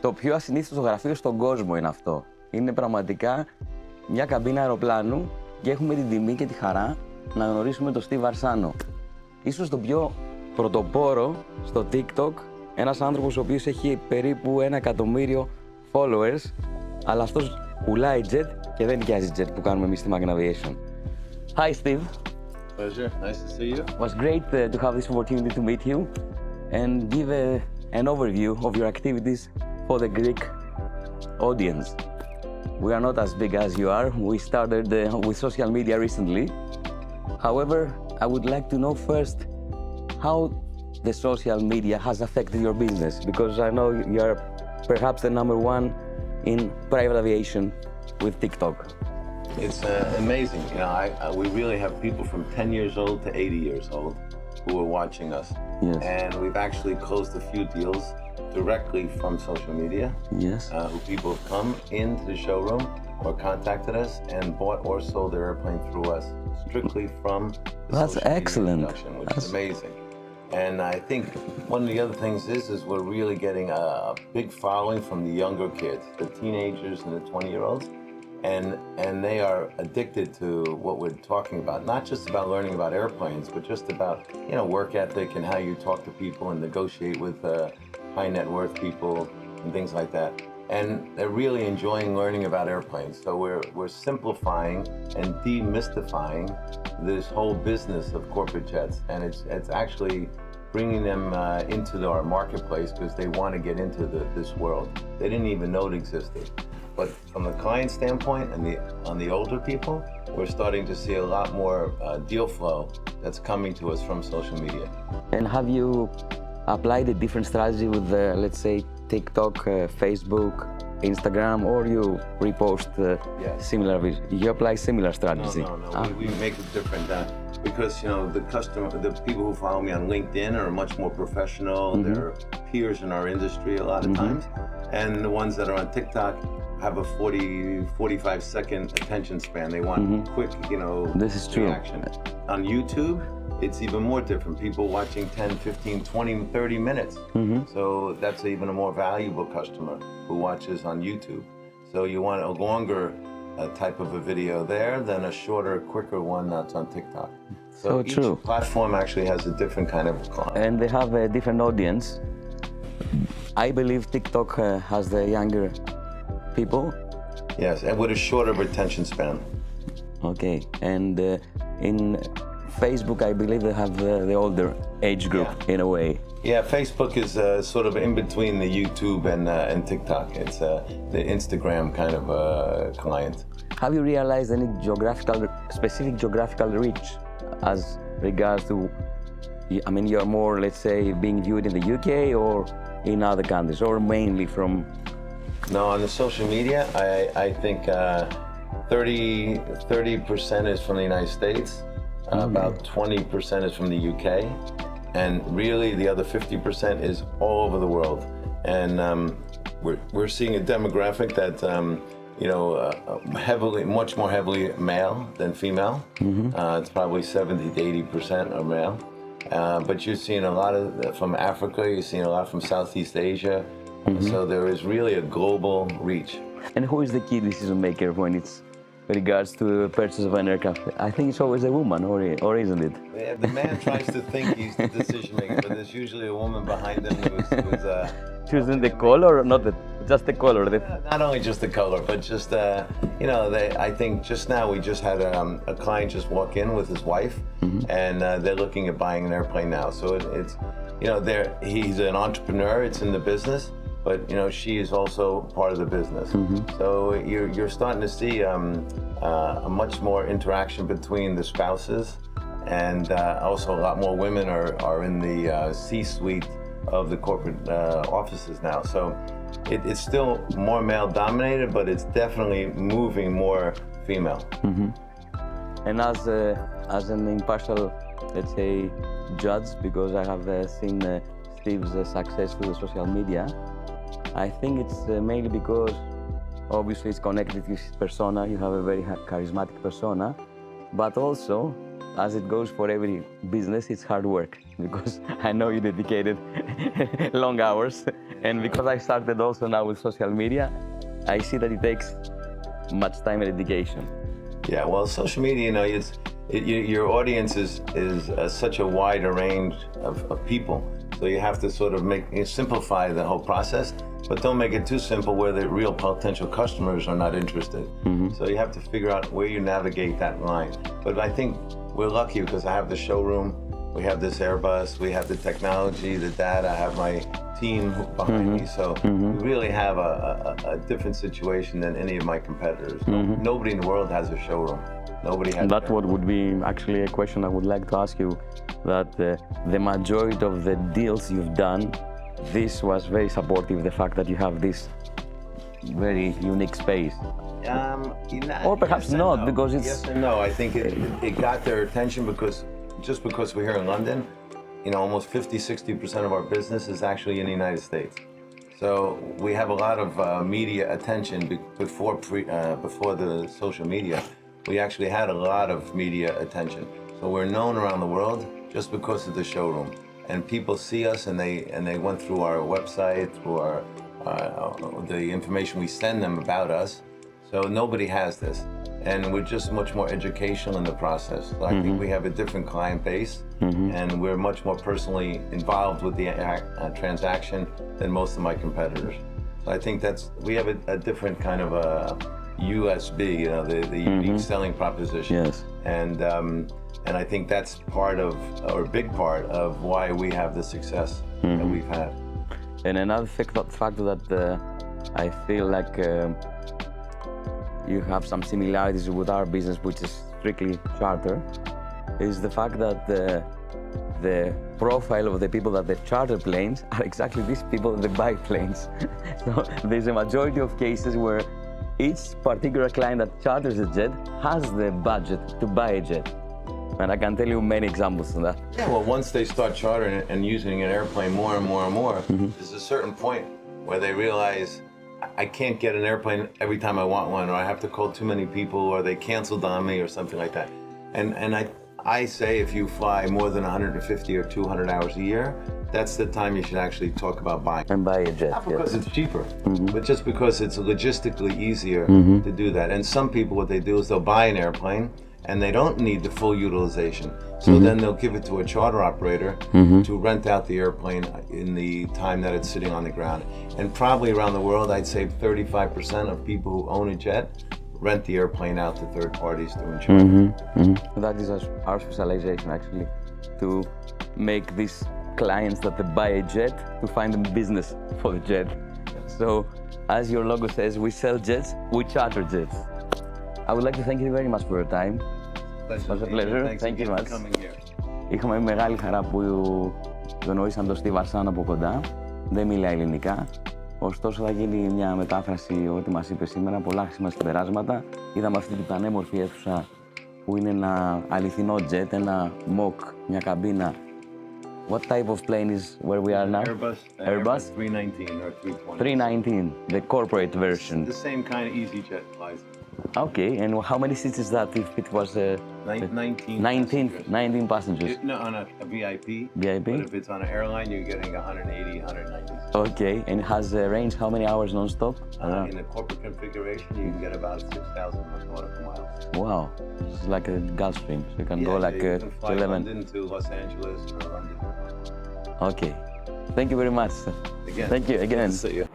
Το πιο ασυνήθιστο γραφείο στον κόσμο είναι αυτό. Είναι πραγματικά μια καμπίνα αεροπλάνου και έχουμε την τιμή και τη χαρά να γνωρίσουμε τον Steve Varsano. Ίσως τον πιο πρωτοπόρο στο TikTok, ένας άνθρωπος ο οποίος έχει περίπου 1 εκατομμύριο followers, αλλά αυτός πουλάει jet και δεν νοικιάζει jet που κάνουμε εμείς στη Magna Aviation. Hi Steve. Pleasure, nice to see you. It was great to have this opportunity to meet you and give an overview of your activities for the Greek audience. We are not as big as you are. We started with social media recently. However, I would like to know first how the social media has affected your business, because I know you are perhaps the #1 in private aviation with TikTok. It's amazing. You know, we really have people from 10 years old to 80 years old who are watching us. Yes. And we've actually closed a few deals directly from social media. Yes. Who people have come into the showroom or contacted us and bought or sold their airplane through us strictly from the That's social media excellent. introduction, which is amazing. And I think one of the other things is we're really getting a big following from the younger kids, the teenagers and the 20-year-olds. And they are addicted to what we're talking about, not just about learning about airplanes, but just about, you know, work ethic and how you talk to people and negotiate with high net worth people and things like that. And they're really enjoying learning about airplanes. So we're simplifying and demystifying this whole business of corporate jets, and it's actually bringing them into our marketplace because they want to get into this world. They didn't even know it existed. But from the client standpoint and on the older people, we're starting to see a lot more deal flow that's coming to us from social media. And have you applied a different strategy with, let's say, TikTok, Facebook, Instagram, or you repost Yes. similar videos? You apply similar strategy? No. We make it different because, you know, the people who follow me on LinkedIn are much more professional. They're peers in our industry a lot of times. And the ones that are on TikTok have a 45-second attention span. They want quick, you know, This is true. reaction. On YouTube, it's even more different. People watching 10, 15, 20, 30 minutes. So that's even a more valuable customer who watches on YouTube. So you want a longer type of a video there than a shorter, quicker one that's on TikTok. So each true. platform actually has a different kind of client. And they have a different audience. I believe TikTok has the younger people. Yes, and with a shorter retention span. Okay. And in Facebook, I believe they have the older age group in a way. Yeah, Facebook is sort of in between the YouTube and TikTok. It's the Instagram kind of client. Have you realized any specific geographical reach as regards to, I mean, you're more, let's say, being viewed in the UK or in other countries, or mainly from? No, on the social media, I think 30% is from the United States, about 20% is from the UK, and really the other 50% is all over the world. And we're seeing a demographic that you know, much more heavily male than female. It's probably 70 to 80% are male. But you're seeing a lot of from Africa, you're seeing a lot from Southeast Asia. So there is really a global reach. And who is the key decision maker when it's regards to the purchase of an aircraft? I think it's always a woman, or isn't it? Yeah, the man tries to think he's the decision maker, but there's usually a woman behind him who's Choosing the color, or not just the color? not only just the color, but just you know, I think just now we just had a client just walk in with his wife, and they're looking at buying an airplane now. So it's, you know, he's an entrepreneur. It's in the business, but you know, she is also part of the business. So you're starting to see a much more interaction between the spouses, and also a lot more women are in the C-suite of the corporate offices now. So it's still more male dominated, but it's definitely moving more female. And as an impartial, let's say, judge, because I have seen Steve's success with the social media, I think it's mainly because obviously it's connected to his persona. You have a very charismatic persona, but also, as it goes for every business, it's hard work, because I know you dedicated long hours And because I started also now with social media, I see that it takes much time and dedication. Yeah, well, social media, your audience is such a wide range of people. So you have to sort of simplify the whole process, but don't make it too simple where the real potential customers are not interested. So you have to figure out where you navigate that line. But I think we're lucky because I have the showroom, we have this Airbus, we have the technology, the data, I have my team behind me. So we really have a different situation than any of my competitors. Nobody in the world has a showroom. Nobody has. That would be actually a question I would like to ask you, that the majority of the deals you've done, this was very supportive, the fact that you have this very unique space. Or perhaps yes not, no. because it's... Yes and no. I think it got their attention just because we're here in London, almost 50-60% of our business is actually in the United States. So we have a lot of media attention before the social media. We actually had a lot of media attention. So we're known around the world just because of the showroom. And people see us and they went through our website, through the information we send them about us. So nobody has this. And we're just much more educational in the process. So I think we have a different client base and we're much more personally involved with the transaction than most of my competitors. So I think we have a different kind of a USB, the unique selling proposition. Yes. And I think that's a big part of why we have the success that we've had. And another factor that I feel like you have some similarities with our business, which is strictly charter, is the fact that the profile of the people that they charter planes are exactly these people that buy planes. So there's a majority of cases where each particular client that charters a jet has the budget to buy a jet. And I can tell you many examples of that. Yeah, well, once they start chartering and using an airplane more and more and more, there's a certain point where they realize I can't get an airplane every time I want one, or I have to call too many people, or they canceled on me, or something like that. And I say if you fly more than 150 or 200 hours a year, that's the time you should actually talk about buying. And buy a jet. Not because it's cheaper, but just because it's logistically easier to do that. And some people, what they do is they'll buy an airplane and they don't need the full utilization. So then they'll give it to a charter operator to rent out the airplane in the time that it's sitting on the ground. And probably around the world, I'd say 35% of people who own a jet rent the airplane out to third parties to insure. That is our specialization, actually, to make these clients that they buy a jet to find them business for the jet. So, as your logo says, we sell jets, we charter jets. I would like to thank you very much for your time. It was a pleasure. Thank you much. Είχαμε μεγάλη χαρά που γνωρίσαμε τον Στη Varsano από κοντά. Δεν μιλάει ελληνικά. Ωστόσο θα γίνει μια μετάφραση ό,τι μας είπε σήμερα. Πολλά χρήσιμα συμπεράσματα. Είδαμε αυτή την πανέμορφη αίθουσα που είναι ένα αληθινό jet, ένα mock, μια καμπίνα. What type of plane is where we are now? Airbus 319 or 320. 319, the corporate version. The same kind of EasyJet flies. Okay, and how many seats is that if it was 19 passengers? No, on a VIP. VIP? But if it's on an airline, you're getting 180, 190. Okay, and it has a range, how many hours non-stop? In the corporate configuration, you can get about 6,000 nautical miles. Wow, it's like a Gulfstream, so you can go like you can fly 11. London to Los Angeles or London. Okay, thank you very much. Again. Thank you again. See you.